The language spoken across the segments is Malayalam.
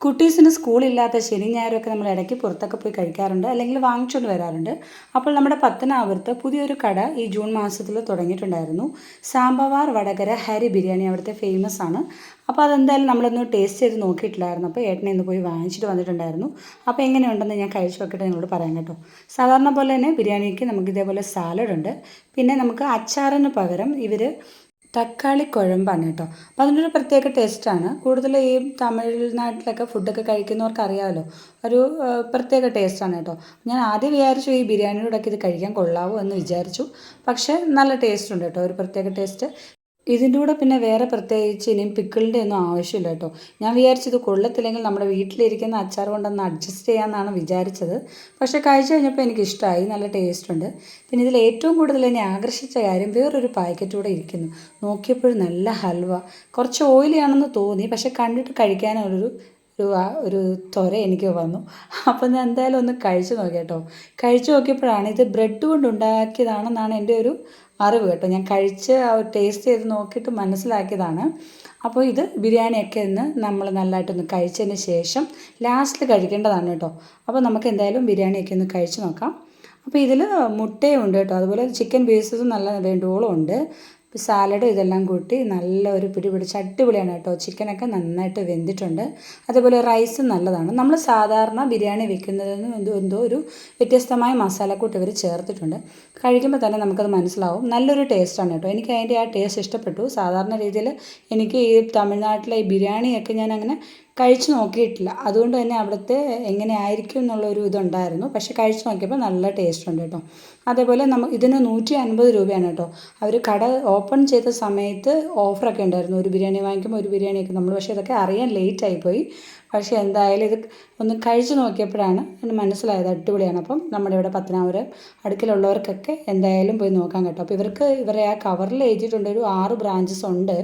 കുട്ടീസിന് സ്കൂളില്ലാത്ത ശനി ഞായറൊക്കെ നമ്മൾ ഇടയ്ക്ക് പുറത്തൊക്കെ പോയി കഴിക്കാറുണ്ട്, അല്ലെങ്കിൽ വാങ്ങിച്ചുകൊണ്ട് വരാറുണ്ട്. അപ്പോൾ നമ്മുടെ പത്തനാപുരത്ത് പുതിയൊരു കട ഈ ജൂൺ മാസത്തിൽ തുടങ്ങിയിട്ടുണ്ടായിരുന്നു. സാമ്പവാർ വടകര ഹരി ബിരിയാണി അവിടുത്തെ ഫേമസ് ആണ്. അപ്പോൾ അതെന്തായാലും നമ്മളൊന്ന് ടേസ്റ്റ് ചെയ്ത് നോക്കിയിട്ടില്ലായിരുന്നു. അപ്പോൾ ഏട്ടനെ ഇന്ന് പോയി വാങ്ങിച്ചിട്ട് വന്നിട്ടുണ്ടായിരുന്നു. അപ്പോൾ എങ്ങനെയുണ്ടെന്ന് ഞാൻ കഴിച്ച് നോക്കിയിട്ട് നിങ്ങളോട് പറയാം കേട്ടോ. സാധാരണ പോലെ തന്നെ ബിരിയാണിക്ക് നമുക്ക് ഇതേപോലെ സാലഡ് ഉണ്ട്. പിന്നെ നമുക്ക് അച്ചാറിന് പകരം ഇവർ തക്കാളി കുഴമ്പാണ് കേട്ടോ. അപ്പോൾ അതിനൊരു പ്രത്യേക ടേസ്റ്റാണ്. കൂടുതൽ ഈ തമിഴ്നാട്ടിലൊക്കെ ഫുഡൊക്കെ കഴിക്കുന്നവർക്ക് അറിയാമല്ലോ, ഒരു പ്രത്യേക ടേസ്റ്റാണ് കേട്ടോ. ഞാൻ ആദ്യം വിചാരിച്ചു ഈ ബിരിയാണിയോടൊക്കെ ഇത് കഴിക്കാൻ കൊള്ളാവോ എന്ന് വിചാരിച്ചു. പക്ഷേ നല്ല ടേസ്റ്റ് ഉണ്ട് കേട്ടോ, ഒരു പ്രത്യേക ടേസ്റ്റ്. ഇതിൻ്റെ കൂടെ പിന്നെ വേറെ പ്രത്യേകിച്ച് ഇനിയും പിക്കിളിൻ്റെ ഒന്നും ആവശ്യമില്ല കേട്ടോ. ഞാൻ വിചാരിച്ചത് കൊള്ളത്തില്ലെങ്കിൽ നമ്മുടെ വീട്ടിലിരിക്കുന്ന അച്ചാർ കൊണ്ടൊന്ന് അഡ്ജസ്റ്റ് ചെയ്യാമെന്നാണ് വിചാരിച്ചത്. പക്ഷേ കഴിച്ചു കഴിഞ്ഞപ്പോൾ എനിക്കിഷ്ടമായി, നല്ല ടേസ്റ്റ് ഉണ്ട്. പിന്നെ ഇതിൽ ഏറ്റവും കൂടുതൽ എന്നെ ആകർഷിച്ച കാര്യം വേറൊരു പാക്കറ്റ് കൂടെ ഇരിക്കുന്നു. നോക്കിയപ്പോഴും നല്ല ഹൽവ. കുറച്ച് ഓയിലി ആണെന്ന് തോന്നി, പക്ഷേ കണ്ടിട്ട് കഴിക്കാനൊരു ഒരു ത്വര എനിക്ക് വന്നു. അപ്പോൾ ഞാൻ എന്തായാലും ഒന്ന് കഴിച്ചു നോക്കി കേട്ടോ. കഴിച്ചു നോക്കിയപ്പോഴാണ് ഇത് ബ്രെഡ് കൊണ്ട് ഉണ്ടാക്കിയതാണെന്നാണ് എൻ്റെ ഒരു അറിവ് കേട്ടോ. ഞാൻ കഴിച്ച് ടേസ്റ്റ് ചെയ്ത് നോക്കിയിട്ട് മനസ്സിലാക്കിയതാണ്. അപ്പോൾ ഇത് ബിരിയാണിയൊക്കെ ഒന്ന് നമ്മൾ നല്ലതായിട്ടൊന്ന് കഴിച്ചതിന് ശേഷം ലാസ്റ്റിൽ കഴിക്കേണ്ടതാണ് കേട്ടോ. അപ്പോൾ നമുക്ക് എന്തായാലും ബിരിയാണിയൊക്കെ ഒന്ന് കഴിച്ച് നോക്കാം. അപ്പോൾ ഇതിൽ മുട്ടയും ഉണ്ട് കേട്ടോ, അതുപോലെ ചിക്കൻ പീസസും നല്ല വേണ്ടുവോളം ഉണ്ട്. സാലഡും ഇതെല്ലാം കൂട്ടി നല്ല ഒരു പിടി പിടിച്ച് അടിപൊളിയാണ് കേട്ടോ. ചിക്കനൊക്കെ നന്നായിട്ട് വെന്തിട്ടുണ്ട്. അതേപോലെ റൈസും നല്ലതാണ്. നമ്മൾ സാധാരണ ബിരിയാണി വെക്കുന്നതിന് എന്തോ ഒരു വ്യത്യസ്തമായ മസാലക്കൂട്ട് ഇവർ ചേർത്തിട്ടുണ്ട്. കഴിക്കുമ്പോൾ തന്നെ നമുക്കത് മനസ്സിലാവും. നല്ലൊരു ടേസ്റ്റാണ് കേട്ടോ. എനിക്ക് അതിൻ്റെ ആ ടേസ്റ്റ് ഇഷ്ടപ്പെട്ടു. സാധാരണ രീതിയിൽ എനിക്ക് ഈ തമിഴ്നാട്ടിലെ ഈ ബിരിയാണിയൊക്കെ ഞാൻ അങ്ങനെ കഴിച്ചു നോക്കിയിട്ടില്ല. അതുകൊണ്ട് തന്നെ അവിടുത്തെ എങ്ങനെ ആയിരിക്കും എന്നുള്ളൊരു ഇതുണ്ടായിരുന്നു. പക്ഷേ കഴിച്ച് നോക്കിയപ്പോൾ നല്ല ടേസ്റ്റ് ഉണ്ട് കേട്ടോ. അതേപോലെ ഇതിന് 150 രൂപയാണ് കേട്ടോ. അവർ കട ഓപ്പൺ ചെയ്ത സമയത്ത് ഓഫറൊക്കെ ഉണ്ടായിരുന്നു. ഒരു ബിരിയാണി വാങ്ങിക്കുമ്പോൾ ഒരു ബിരിയാണിയൊക്കെ നമ്മൾ, പക്ഷേ ഇതൊക്കെ അറിയാൻ ലേറ്റായിപ്പോയി. പക്ഷേ എന്തായാലും ഇത് ഒന്ന് കഴിച്ച് നോക്കിയപ്പോഴാണ് എനിക്ക് മനസ്സിലായത് അടിപൊളിയാണ്. അപ്പം നമ്മുടെ ഇവിടെ പത്തനാപുരം അടുക്കലുള്ളവർക്കൊക്കെ എന്തായാലും പോയി നോക്കാം കേട്ടോ. അപ്പോൾ ഇവരെ ആ കവറിൽ എഴുതിയിട്ടുണ്ട് ഒരു 6 ബ്രാഞ്ചസ് ഉണ്ട്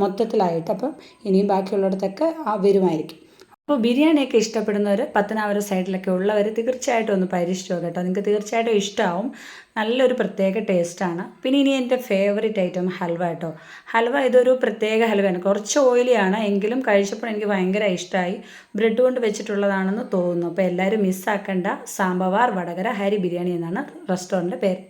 മൊത്തത്തിലായിട്ട്. അപ്പം ഇനിയും ബാക്കിയുള്ളിടത്തൊക്കെ വരുമായിരിക്കും. അപ്പോൾ ബിരിയാണിയൊക്കെ ഇഷ്ടപ്പെടുന്നവർ പത്തനാപുരം സൈഡിലൊക്കെ ഉള്ളവർ തീർച്ചയായിട്ടും ഒന്ന് പരീക്ഷിച്ചു കേട്ടോ. നിങ്ങൾക്ക് തീർച്ചയായിട്ടും ഇഷ്ടമാവും. നല്ലൊരു പ്രത്യേക ടേസ്റ്റാണ്. പിന്നെ ഇനി എൻ്റെ ഫേവറേറ്റ് ഐറ്റം ഹൽവ കേട്ടോ. ഹൽവ ഇതൊരു പ്രത്യേക ഹൽവയാണ്. കുറച്ച് ഓയിലിയാണ്, എങ്കിലും കഴിച്ചപ്പോൾ എനിക്ക് ഭയങ്കര ഇഷ്ടമായി. ബ്രെഡ് കൊണ്ട് വെച്ചിട്ടുള്ളതാണെന്ന് തോന്നുന്നു. അപ്പോൾ എല്ലാവരും മിസ്സാക്കേണ്ട. സാമ്പവാർ വടകര ഹരി ബിരിയാണി എന്നാണ് റെസ്റ്റോറൻറ്റിൻ്റെ പേര്.